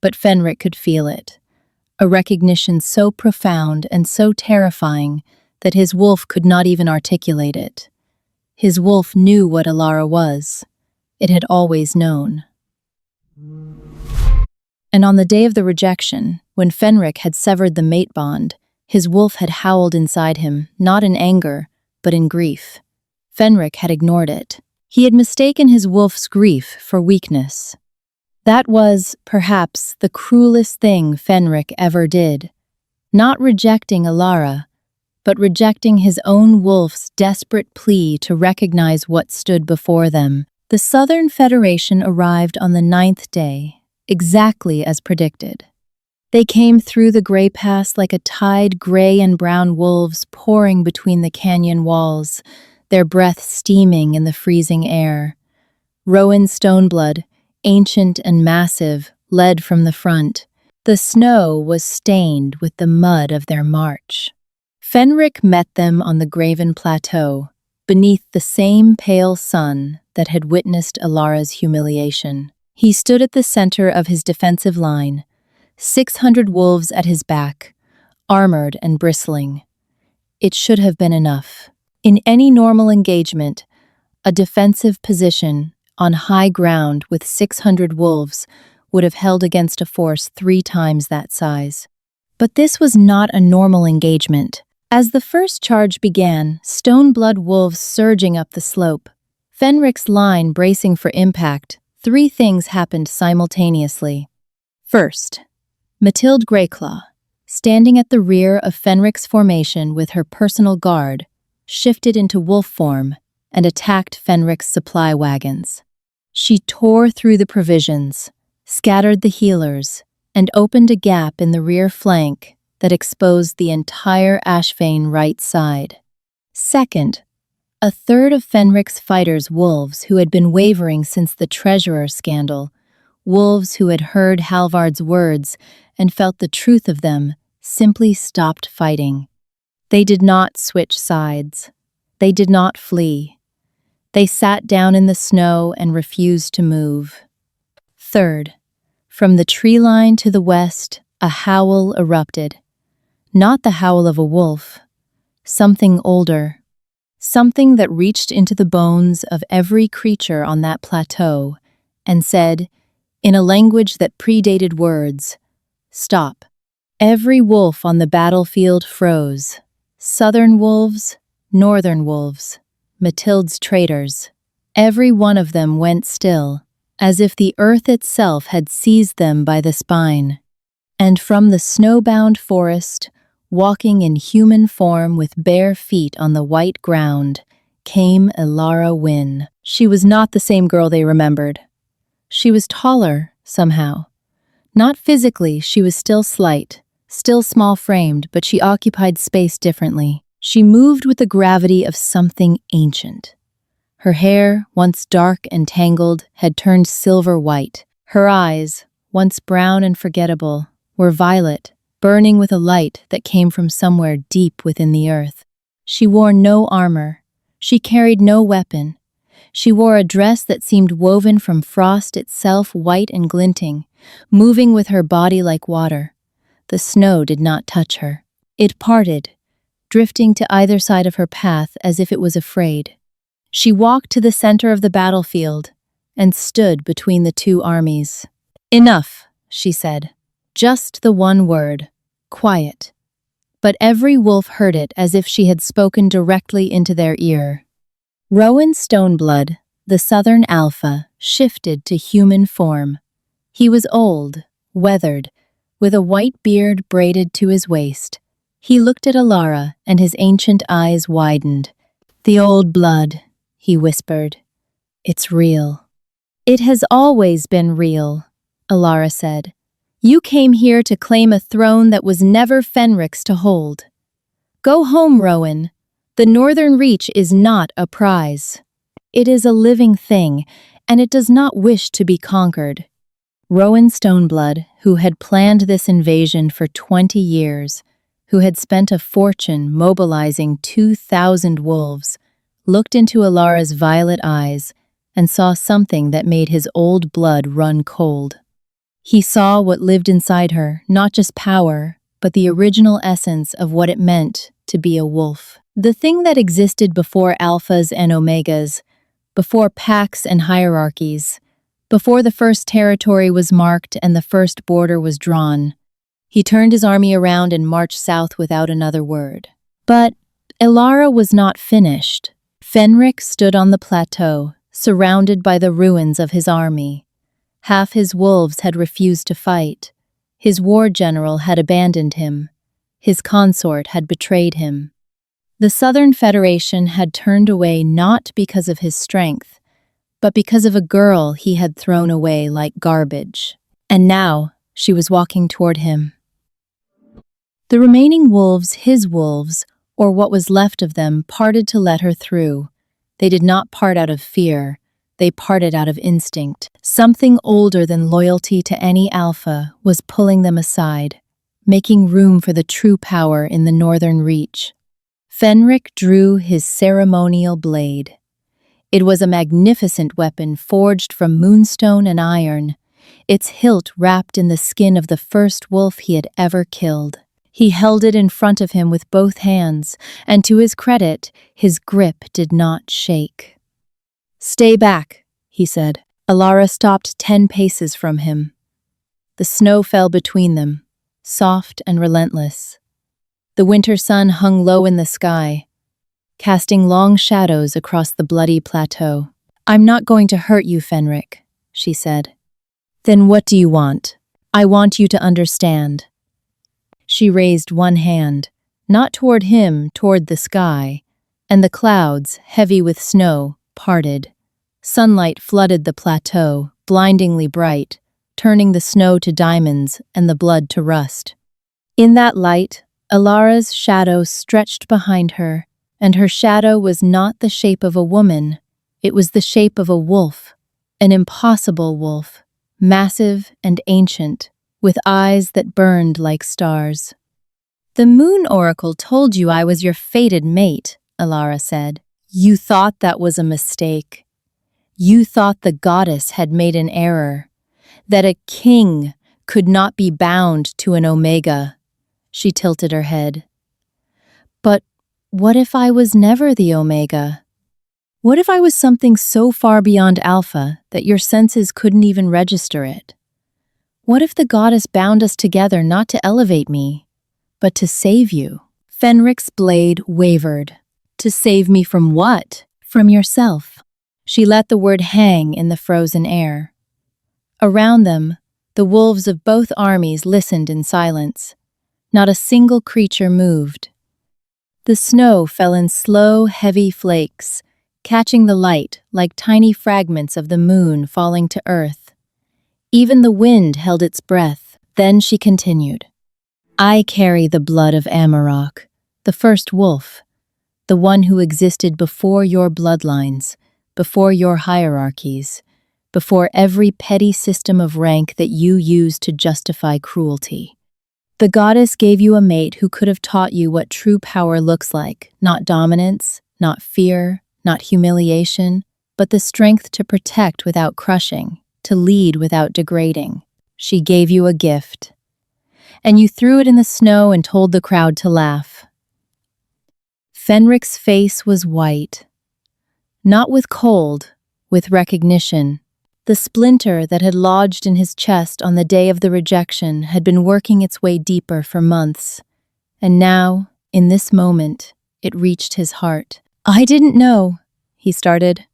but Fenric could feel it, a recognition so profound and so terrifying that his wolf could not even articulate it. His wolf knew what Alara was. It had always known. And on the day of the rejection, when Fenric had severed the mate bond, his wolf had howled inside him, not in anger, but in grief. Fenric had ignored it. He had mistaken his wolf's grief for weakness. That was, perhaps, the cruelest thing Fenric ever did. Not rejecting Alara, but rejecting his own wolf's desperate plea to recognize what stood before them. The Southern Federation arrived on the 9th day, exactly as predicted. They came through the gray pass like a tide, gray and brown wolves pouring between the canyon walls, their breath steaming in the freezing air. Rowan Stoneblood, ancient and massive, led from the front. The snow was stained with the mud of their march. Fenric met them on the Graven Plateau, beneath the same pale sun that had witnessed Alara's humiliation. He stood at the center of his defensive line, 600 wolves at his back, armored and bristling. It should have been enough. In any normal engagement, a defensive position on high ground with 600 wolves would have held against a force 3 times that size. But this was not a normal engagement. As the first charge began, Stoneblood wolves surging up the slope, Fenric's line bracing for impact, 3 things happened simultaneously. First, Matilde Greyclaw, standing at the rear of Fenric's formation with her personal guard, shifted into wolf form and attacked Fenric's supply wagons. She tore through the provisions, scattered the healers, and opened a gap in the rear flank that exposed the entire Ashvane right side. Second, a third of Fenric's fighters, wolves who had been wavering since the treasurer scandal, wolves who had heard Halvard's words and felt the truth of them, simply stopped fighting. They did not switch sides. They did not flee. They sat down in the snow and refused to move. Third, from the tree line to the west, a howl erupted. Not the howl of a wolf, something older, something that reached into the bones of every creature on that plateau and said, in a language that predated words, "Stop." Every wolf on the battlefield froze. Southern wolves, northern wolves, Matilde's traitors. Every one of them went still, as if the earth itself had seized them by the spine. And from the snowbound forest, walking in human form with bare feet on the white ground, came Elara Wynne. She was not the same girl they remembered. She was taller, somehow. Not physically, she was still slight, still small-framed, but she occupied space differently. She moved with the gravity of something ancient. Her hair, once dark and tangled, had turned silver-white. Her eyes, once brown and forgettable, were violet, burning with a light that came from somewhere deep within the earth. She wore no armor. She carried no weapon. She wore a dress that seemed woven from frost itself, white and glinting, moving with her body like water. The snow did not touch her. It parted, drifting to either side of her path as if it was afraid. She walked to the center of the battlefield and stood between the two armies. "Enough," she said. Just the one word, quiet. But every wolf heard it as if she had spoken directly into their ear. Rowan Stoneblood, the southern alpha, shifted to human form. He was old, weathered, with a white beard braided to his waist. He looked at Elara, and his ancient eyes widened. "The old blood," he whispered. "It's real." "It has always been real," Elara said. "You came here to claim a throne that was never Fenric's to hold. Go home, Rowan. The Northern Reach is not a prize. It is a living thing, and it does not wish to be conquered." Rowan Stoneblood, who had planned this invasion for 20 years, who had spent a fortune mobilizing 2,000 wolves, looked into Elara's violet eyes and saw something that made his old blood run cold. He saw what lived inside her, not just power, but the original essence of what it meant to be a wolf. The thing that existed before alphas and omegas, before packs and hierarchies, before the first territory was marked and the first border was drawn. He turned his army around and marched south without another word. But Elara was not finished. Fenric stood on the plateau, surrounded by the ruins of his army. Half his wolves had refused to fight. His war general had abandoned him. His consort had betrayed him. The Southern Federation had turned away not because of his strength, but because of a girl he had thrown away like garbage. And now she was walking toward him. The remaining wolves, his wolves, or what was left of them, parted to let her through. They did not part out of fear. They parted out of instinct. Something older than loyalty to any alpha was pulling them aside, making room for the true power in the Northern Reach. Fenric drew his ceremonial blade. It was a magnificent weapon forged from moonstone and iron, its hilt wrapped in the skin of the first wolf he had ever killed. He held it in front of him with both hands, and to his credit, his grip did not shake. "Stay back," he said. Elara stopped 10 paces from him. The snow fell between them, soft and relentless. The winter sun hung low in the sky, casting long shadows across the bloody plateau. "I'm not going to hurt you, Fenric," she said. "Then what do you want?" "I want you to understand." She raised one hand, not toward him, toward the sky, and the clouds, heavy with snow, parted. Sunlight flooded the plateau, blindingly bright, turning the snow to diamonds and the blood to rust. In that light, Elara's shadow stretched behind her, and her shadow was not the shape of a woman. It was the shape of a wolf, an impossible wolf, massive and ancient, with eyes that burned like stars. "The Moon Oracle told you I was your fated mate," Elara said. "You thought that was a mistake. You thought the goddess had made an error, that a king could not be bound to an omega." She tilted her head. "But what if I was never the omega? What if I was something so far beyond alpha that your senses couldn't even register it? What if the goddess bound us together not to elevate me, but to save you?" Fenric's blade wavered. "To save me from what?" "From yourself." She let the word hang in the frozen air. Around them, the wolves of both armies listened in silence. Not a single creature moved. The snow fell in slow, heavy flakes, catching the light like tiny fragments of the moon falling to earth. Even the wind held its breath. Then she continued. I carry the blood of Amarok, the first wolf, the one who existed before your bloodlines, before your hierarchies, before every petty system of rank that you used to justify cruelty. The goddess gave you a mate who could have taught you what true power looks like, not dominance, not fear, not humiliation, but the strength to protect without crushing, to lead without degrading. She gave you a gift. And you threw it in the snow and told the crowd to laugh. Fenric's face was white. Not with cold, with recognition. The splinter that had lodged in his chest on the day of the rejection had been working its way deeper for months. And now, in this moment, it reached his heart. I didn't know, he started.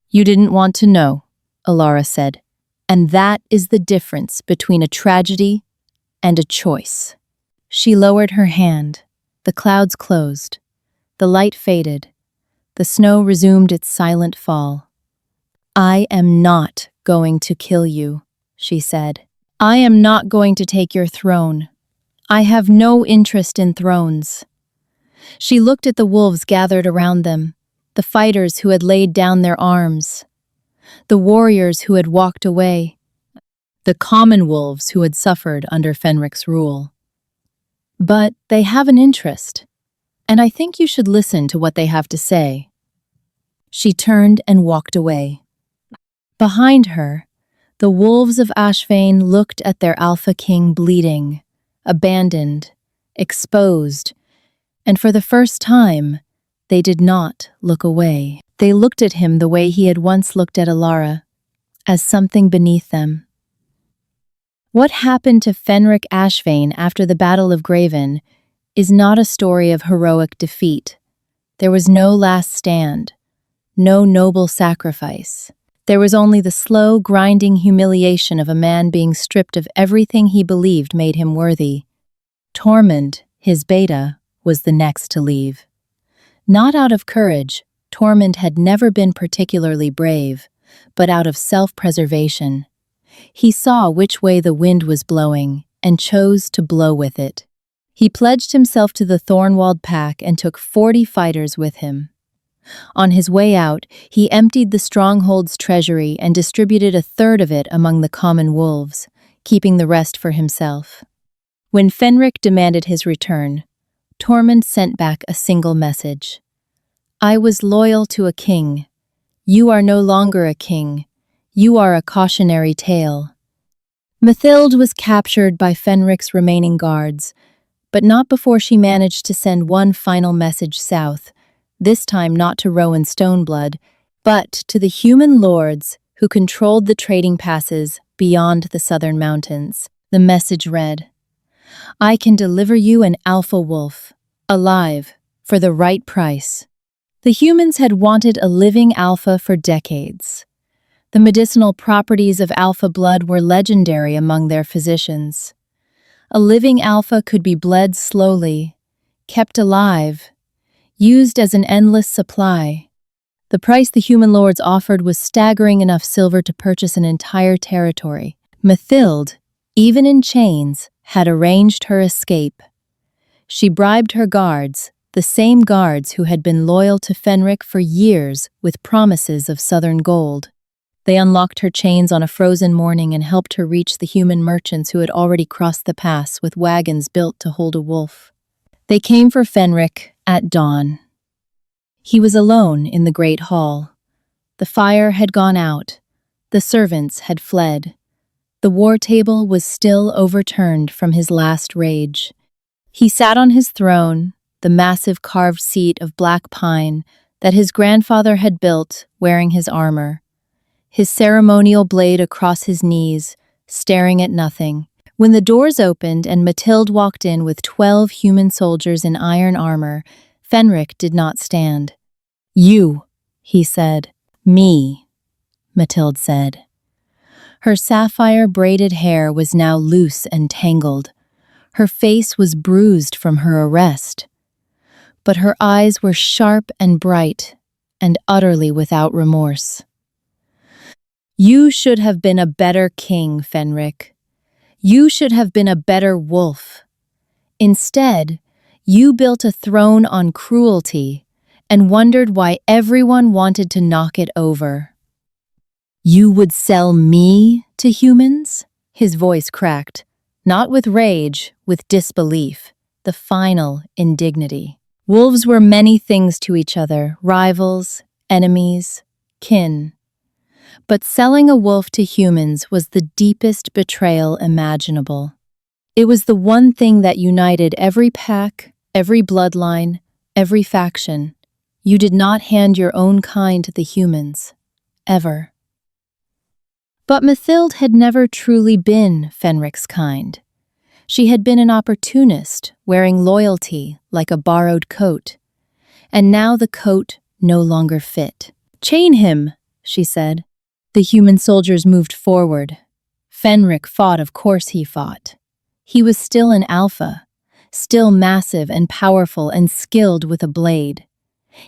You didn't want to know, Alara said. And that is the difference between a tragedy and a choice. She lowered her hand. The clouds closed. The light faded. The snow resumed its silent fall. I am not going to kill you, she said. I am not going to take your throne. I have no interest in thrones. She looked at the wolves gathered around them, the fighters who had laid down their arms, the warriors who had walked away, the common wolves who had suffered under Fenric's rule. But they have an interest, and I think you should listen to what they have to say. She turned and walked away. Behind her, the wolves of Ashvane looked at their alpha king bleeding, abandoned, exposed, and for the first time, they did not look away. They looked at him the way he had once looked at Alara, as something beneath them. What happened to Fenric Ashvane after the Battle of Graven is not a story of heroic defeat. There was no last stand, no noble sacrifice. There was only the slow, grinding humiliation of a man being stripped of everything he believed made him worthy. Tormund, his beta, was the next to leave. Not out of courage, Tormund had never been particularly brave, but out of self-preservation. He saw which way the wind was blowing and chose to blow with it. He pledged himself to the Thornwald pack and took 40 fighters with him. On his way out, he emptied the stronghold's treasury and distributed a third of it among the common wolves, keeping the rest for himself. When Fenric demanded his return, Tormund sent back a single message. I was loyal to a king. You are no longer a king. You are a cautionary tale. Mathild was captured by Fenric's remaining guards, but not before she managed to send one final message south, this time not to Rowan Stoneblood, but to the human lords who controlled the trading passes beyond the southern mountains. The message read, I can deliver you an alpha wolf, alive, for the right price. The humans had wanted a living alpha for decades. The medicinal properties of alpha blood were legendary among their physicians. A living alpha could be bled slowly, kept alive, used as an endless supply. The price the human lords offered was staggering enough silver to purchase an entire territory. Mathild, even in chains, had arranged her escape. She bribed her guards, the same guards who had been loyal to Fenric for years, with promises of southern gold. They unlocked her chains on a frozen morning and helped her reach the human merchants who had already crossed the pass with wagons built to hold a wolf. They came for Fenric at dawn. He was alone in the great hall. The fire had gone out. The servants had fled. The war table was still overturned from his last rage. He sat on his throne, the massive carved seat of black pine that his grandfather had built, wearing his armor. His ceremonial blade across his knees, staring at nothing. When the doors opened and Mathild walked in with 12 human soldiers in iron armor, Fenric did not stand. You, he said. Me, Mathild said. Her sapphire-braided hair was now loose and tangled. Her face was bruised from her arrest. But her eyes were sharp and bright, and utterly without remorse. "You should have been a better king, Fenric. You should have been a better wolf. Instead, you built a throne on cruelty and wondered why everyone wanted to knock it over." "You would sell me to humans?" His voice cracked, not with rage, with disbelief, the final indignity. Wolves were many things to each other, rivals, enemies, kin. But selling a wolf to humans was the deepest betrayal imaginable. It was the one thing that united every pack, every bloodline, every faction. You did not hand your own kind to the humans. Ever. But Mathilde had never truly been Fenric's kind. She had been an opportunist, wearing loyalty like a borrowed coat. And now the coat no longer fit. "Chain him," she said. The human soldiers moved forward. Fenric fought, of course he fought. He was still an alpha, still massive and powerful and skilled with a blade.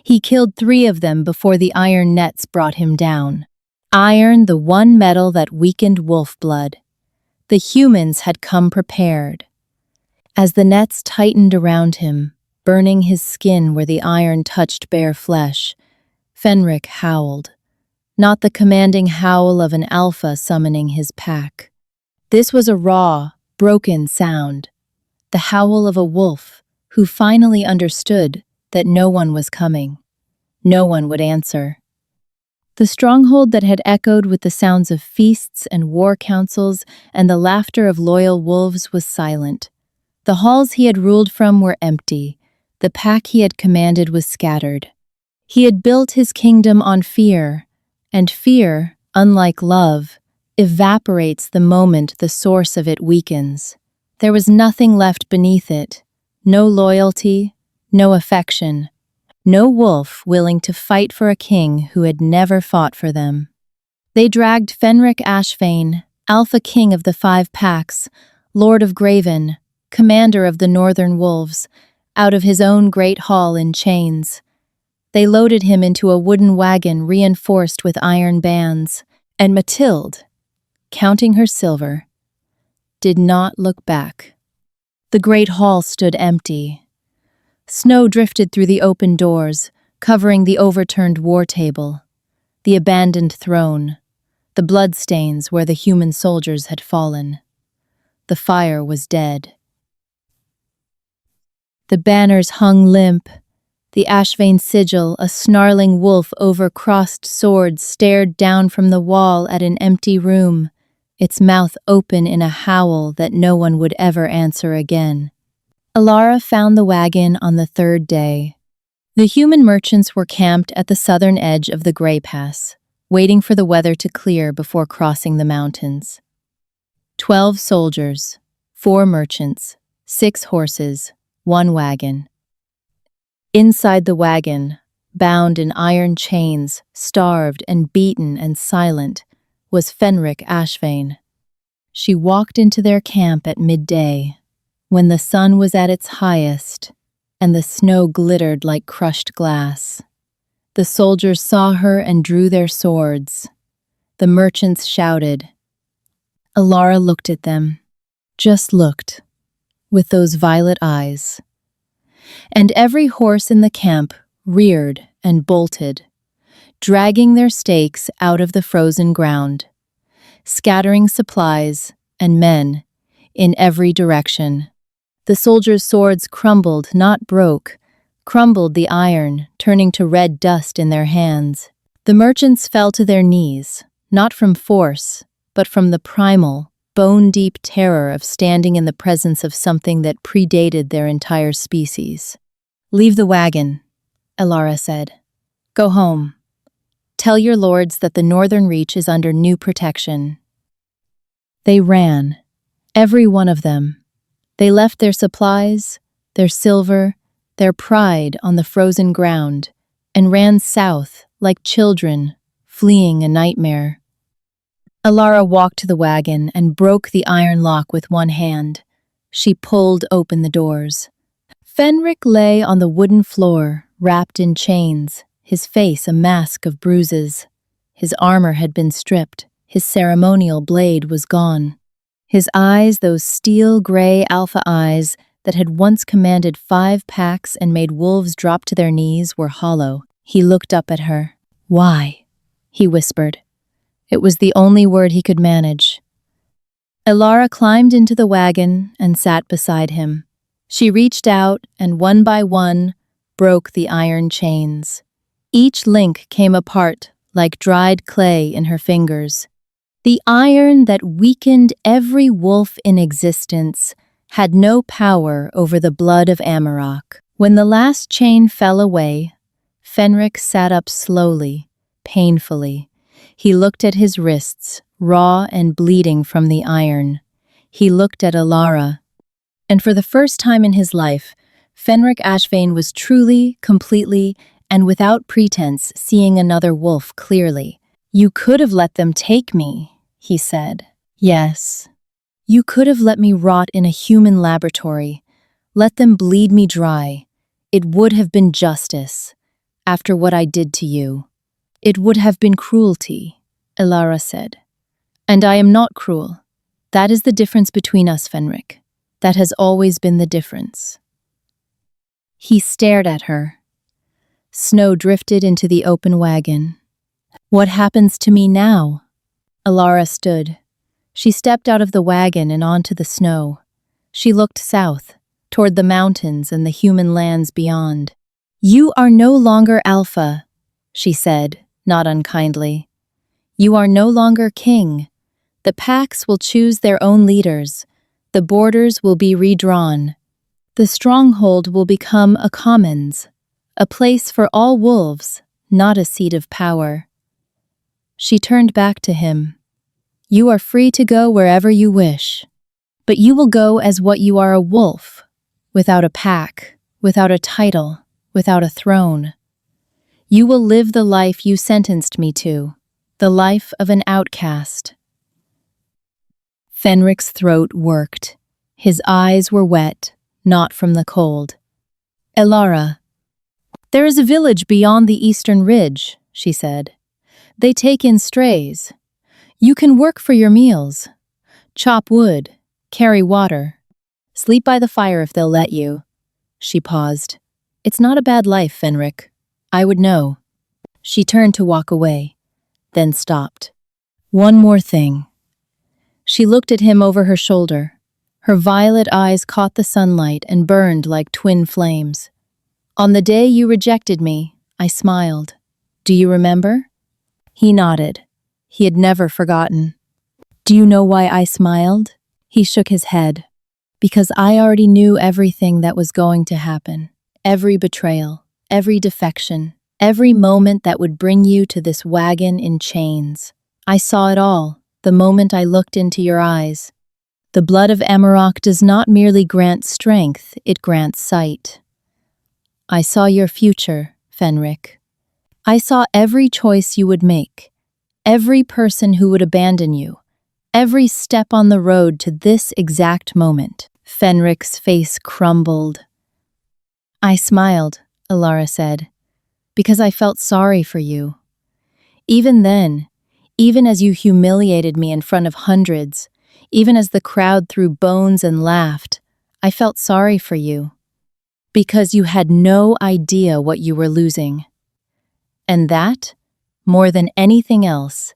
He killed 3 of them before the iron nets brought him down. Iron, the one metal that weakened wolf blood. The humans had come prepared. As the nets tightened around him, burning his skin where the iron touched bare flesh, Fenric howled. Not the commanding howl of an alpha summoning his pack. This was a raw, broken sound. The howl of a wolf who finally understood that no one was coming. No one would answer. The stronghold that had echoed with the sounds of feasts and war councils and the laughter of loyal wolves was silent. The halls he had ruled from were empty. The pack he had commanded was scattered. He had built his kingdom on fear, and fear, unlike love, evaporates the moment the source of it weakens. There was nothing left beneath it. No loyalty, no affection. No wolf willing to fight for a king who had never fought for them. They dragged Fenric Ashvane, Alpha King of the 5 Packs, Lord of Graven, commander of the Northern Wolves, out of his own great hall in chains. They loaded him into a wooden wagon reinforced with iron bands, and Mathilde, counting her silver, did not look back. The great hall stood empty. Snow drifted through the open doors, covering the overturned war table, the abandoned throne, the bloodstains where the human soldiers had fallen. The fire was dead. The banners hung limp. The Ashvane sigil, a snarling wolf over crossed swords, stared down from the wall at an empty room, its mouth open in a howl that no one would ever answer again. Alara found the wagon on the 3rd day. The human merchants were camped at the southern edge of the Grey Pass, waiting for the weather to clear before crossing the mountains. 12 soldiers, 4 merchants, 6 horses, 1 wagon. Inside the wagon, bound in iron chains, starved and beaten and silent, was Fenric Ashvane. She walked into their camp at midday, when the sun was at its highest, and the snow glittered like crushed glass. The soldiers saw her and drew their swords. The merchants shouted. Alara looked at them, just looked, with those violet eyes. And every horse in the camp reared and bolted, dragging their stakes out of the frozen ground, scattering supplies and men in every direction. The soldiers' swords crumbled, not broke, crumbled the iron, turning to red dust in their hands. The merchants fell to their knees, not from force, but from the primal, bone-deep terror of standing in the presence of something that predated their entire species. "Leave the wagon," Alara said. "Go home. Tell your lords that the northern reach is under new protection." They ran, every one of them. They left their supplies, their silver, their pride on the frozen ground, and ran south like children, fleeing a nightmare. Alara walked to the wagon and broke the iron lock with one hand. She pulled open the doors. Fenric lay on the wooden floor, wrapped in chains, his face a mask of bruises. His armor had been stripped, his ceremonial blade was gone. His eyes, those steel-gray alpha eyes that had once commanded 5 packs and made wolves drop to their knees, were hollow. He looked up at her. "Why?" he whispered. It was the only word he could manage. Alara climbed into the wagon and sat beside him. She reached out and one by one broke the iron chains. Each link came apart like dried clay in her fingers. The iron that weakened every wolf in existence had no power over the blood of Amarok. When the last chain fell away, Fenric sat up slowly, painfully. He looked at his wrists, raw and bleeding from the iron. He looked at Alara. And for the first time in his life, Fenric Ashvane was truly, completely, and without pretense seeing another wolf clearly. "You could have let them take me," he said. "Yes. You could have let me rot in a human laboratory. Let them bleed me dry. It would have been justice, after what I did to you." "It would have been cruelty," Alara said. "And I am not cruel. That is the difference between us, Fenric. That has always been the difference." He stared at her. Snow drifted into the open wagon. "What happens to me now?" Alara stood. She stepped out of the wagon and onto the snow. She looked south, toward the mountains and the human lands beyond. "You are no longer Alpha," she said, not unkindly. "You are no longer king. The packs will choose their own leaders. The borders will be redrawn. The stronghold will become a commons, a place for all wolves, not a seat of power." She turned back to him. "You are free to go wherever you wish, but you will go as what you are, a wolf, without a pack, without a title, without a throne. You will live the life you sentenced me to, the life of an outcast." Fenric's throat worked. His eyes were wet, not from the cold. "Alara, there is a village beyond the eastern ridge," she said. "They take in strays. You can work for your meals, chop wood, carry water, sleep by the fire if they'll let you." She paused. "It's not a bad life, Fenric. I would know." She turned to walk away, then stopped. "One more thing." She looked at him over her shoulder. Her violet eyes caught the sunlight and burned like twin flames. "On the day you rejected me, I smiled. Do you remember?" He nodded. He had never forgotten. "Do you know why I smiled?" He shook his head. "Because I already knew everything that was going to happen. Every betrayal, every defection, every moment that would bring you to this wagon in chains. I saw it all, the moment I looked into your eyes. The blood of Amarok does not merely grant strength, it grants sight. I saw your future, Fenric. I saw every choice you would make, every person who would abandon you, every step on the road to this exact moment." Fenric's face crumbled. "I smiled," Alara said, "because I felt sorry for you. Even then, even as you humiliated me in front of hundreds, even as the crowd threw bones and laughed, I felt sorry for you. Because you had no idea what you were losing. And that, more than anything else,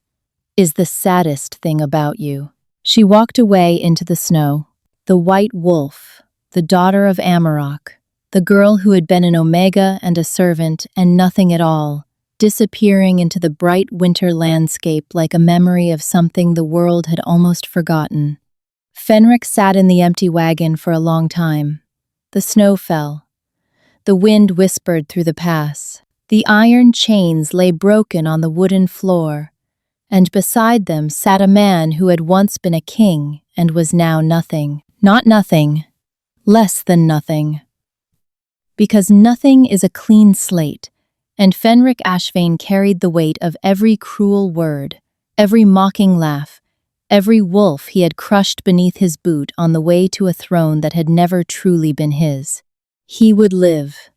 is the saddest thing about you." She walked away into the snow. The white wolf, the daughter of Amarok, the girl who had been an omega and a servant and nothing at all, disappearing into the bright winter landscape like a memory of something the world had almost forgotten. Fenric sat in the empty wagon for a long time. The snow fell. The wind whispered through the pass. The iron chains lay broken on the wooden floor, and beside them sat a man who had once been a king and was now nothing. Not nothing, less than nothing. Because nothing is a clean slate, and Fenric Ashvane carried the weight of every cruel word, every mocking laugh, every wolf he had crushed beneath his boot on the way to a throne that had never truly been his. He would live.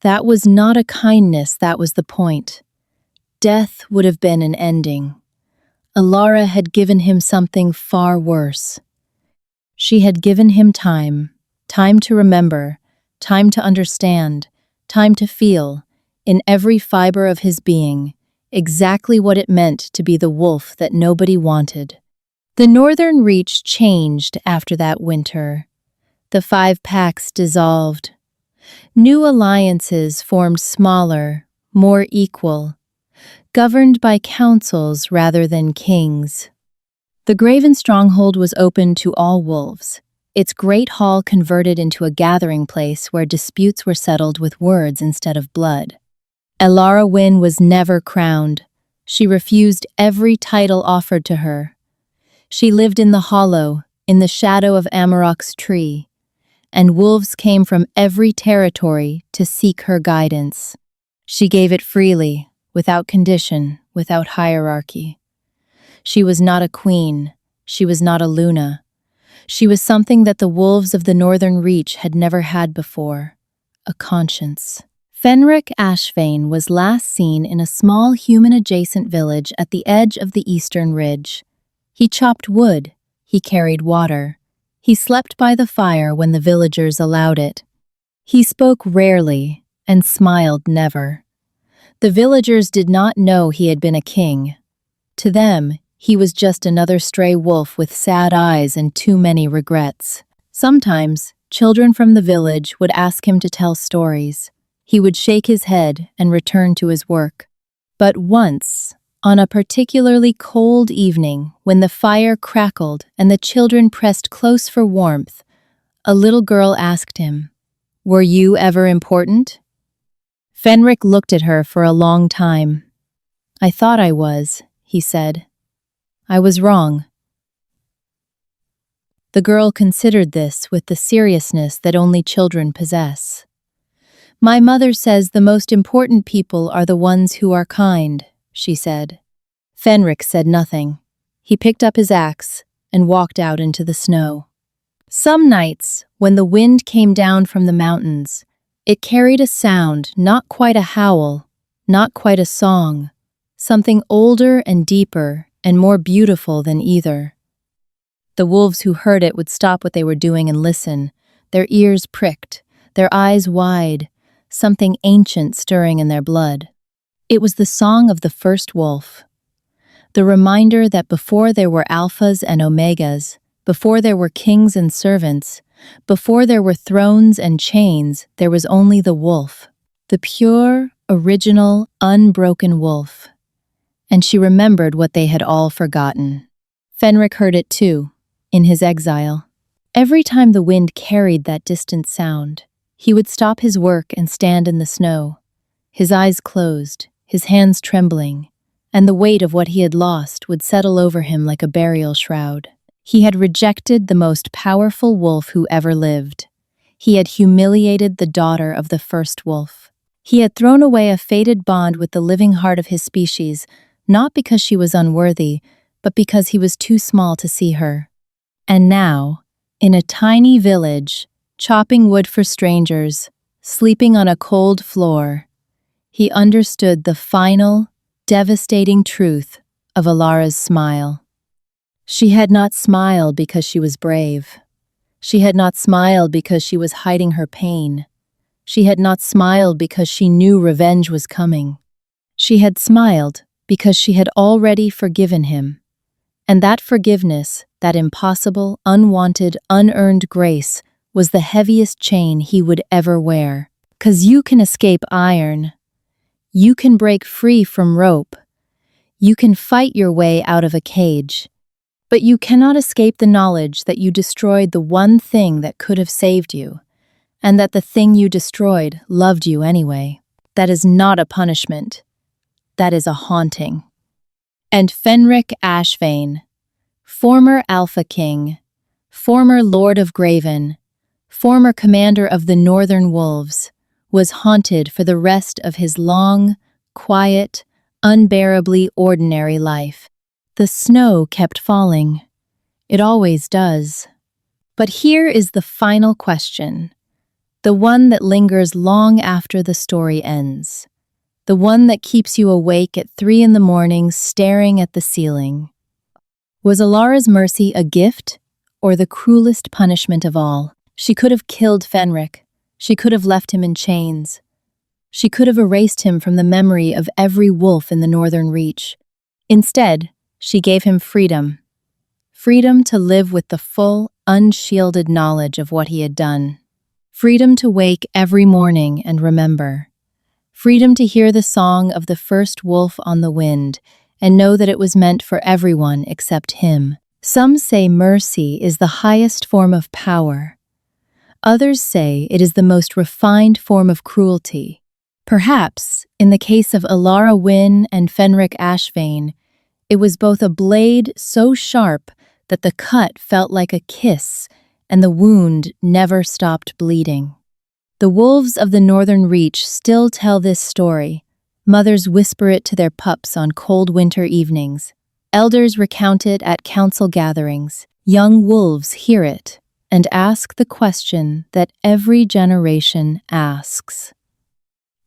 That was not a kindness, that was the point. Death would have been an ending. Alara had given him something far worse. She had given him time, time to remember, time to understand, time to feel, in every fiber of his being, exactly what it meant to be the wolf that nobody wanted. The northern reach changed after that winter. The 5 packs dissolved. New alliances formed smaller, more equal, governed by councils rather than kings. The graven stronghold was open to all wolves, its great hall converted into a gathering place where disputes were settled with words instead of blood. Alara Wynn was never crowned. She refused every title offered to her. She lived in the hollow, in the shadow of Amarok's tree, and wolves came from every territory to seek her guidance. She gave it freely, without condition, without hierarchy. She was not a queen. She was not a Luna. She was something that the wolves of the Northern Reach had never had before, a conscience. Fenric Ashvane was last seen in a small human-adjacent village at the edge of the eastern ridge. He chopped wood. He carried water. He slept by the fire when the villagers allowed it. He spoke rarely and smiled never. The villagers did not know he had been a king. To them, he was just another stray wolf with sad eyes and too many regrets. Sometimes, children from the village would ask him to tell stories. He would shake his head and return to his work. But once, on a particularly cold evening, when the fire crackled and the children pressed close for warmth, a little girl asked him, "Were you ever important?" Fenric looked at her for a long time. "I thought I was," he said. "I was wrong." The girl considered this with the seriousness that only children possess. "My mother says the most important people are the ones who are kind," she said. Fenric said nothing. He picked up his axe and walked out into the snow. Some nights, when the wind came down from the mountains, it carried a sound, not quite a howl, not quite a song, something older and deeper and more beautiful than either. The wolves who heard it would stop what they were doing and listen, their ears pricked, their eyes wide, something ancient stirring in their blood. It was the song of the first wolf, the reminder that before there were alphas and omegas, before there were kings and servants, before there were thrones and chains, there was only the wolf, the pure, original, unbroken wolf. And she remembered what they had all forgotten. Fenric heard it too, in his exile. Every time the wind carried that distant sound, he would stop his work and stand in the snow, his eyes closed, his hands trembling, and the weight of what he had lost would settle over him like a burial shroud. He had rejected the most powerful wolf who ever lived. He had humiliated the daughter of the first wolf. He had thrown away a fated bond with the living heart of his species, not because she was unworthy, but because he was too small to see her. And now, in a tiny village, chopping wood for strangers, sleeping on a cold floor, he understood the final, devastating truth of Alara's smile. She had not smiled because she was brave. She had not smiled because she was hiding her pain. She had not smiled because she knew revenge was coming. She had smiled because she had already forgiven him. And that forgiveness, that impossible, unwanted, unearned grace, was the heaviest chain he would ever wear. 'Cause you can escape iron. You can break free from rope. You can fight your way out of a cage. But you cannot escape the knowledge that you destroyed the one thing that could have saved you, and that the thing you destroyed loved you anyway. That is not a punishment. That is a haunting. And Fenric Ashvane, former Alpha King, former Lord of Graven, former commander of the Northern Wolves, was haunted for the rest of his long, quiet, unbearably ordinary life. The snow kept falling. It always does. But here is the final question, the one that lingers long after the story ends, the one that keeps you awake at 3 in the morning staring at the ceiling. Was Alara's mercy a gift or the cruelest punishment of all? She could have killed Fenric. She could have left him in chains. She could have erased him from the memory of every wolf in the Northern Reach. Instead, she gave him freedom. Freedom to live with the full, unshielded knowledge of what he had done. Freedom to wake every morning and remember. Freedom to hear the song of the first wolf on the wind and know that it was meant for everyone except him. Some say mercy is the highest form of power. Others say it is the most refined form of cruelty. Perhaps, in the case of Alara Wynn and Fenric Ashvane, it was both a blade so sharp that the cut felt like a kiss and the wound never stopped bleeding. The wolves of the Northern Reach still tell this story. Mothers whisper it to their pups on cold winter evenings. Elders recount it at council gatherings. Young wolves hear it and ask the question that every generation asks.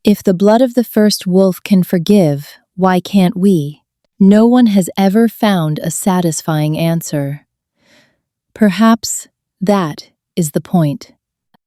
If the blood of the first wolf can forgive, why can't we? No one has ever found a satisfying answer. Perhaps that is the point.